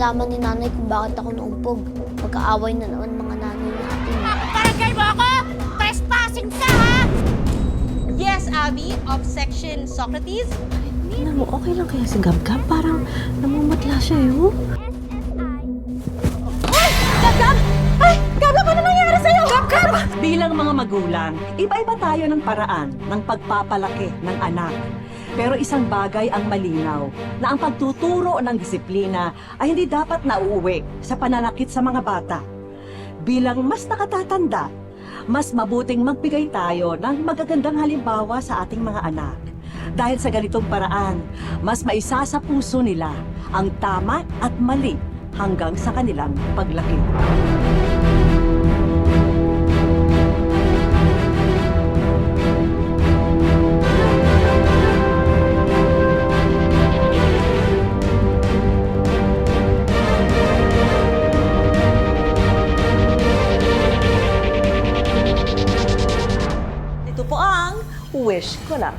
malaman ni nanay kung bakit ako naumpog. Magkaaway na naman mga nanay natin. Barangay mo ako! Trespassing ka, ha? Yes, Abby, of Section Socrates. Tingnan mo, okay lang kaya si Gab-Gab? Parang namumutla siya, eh, oh. Gab-Gab! Ay! Gab-Gab, ano nangyari sa'yo? Gab-Gab! Bilang mga magulang, iba-iba tayo ng paraan ng pagpapalaki ng anak. Pero isang bagay ang malinaw, na ang pagtuturo ng disiplina ay hindi dapat nauuwi sa pananakit sa mga bata. Bilang mas nakatatanda, mas mabuting magbigay tayo ng magagandang halimbawa sa ating mga anak. Dahil sa ganitong paraan, mas maisa sa puso nila ang tama at mali hanggang sa kanilang paglaki. Ito po ang wish ko lang.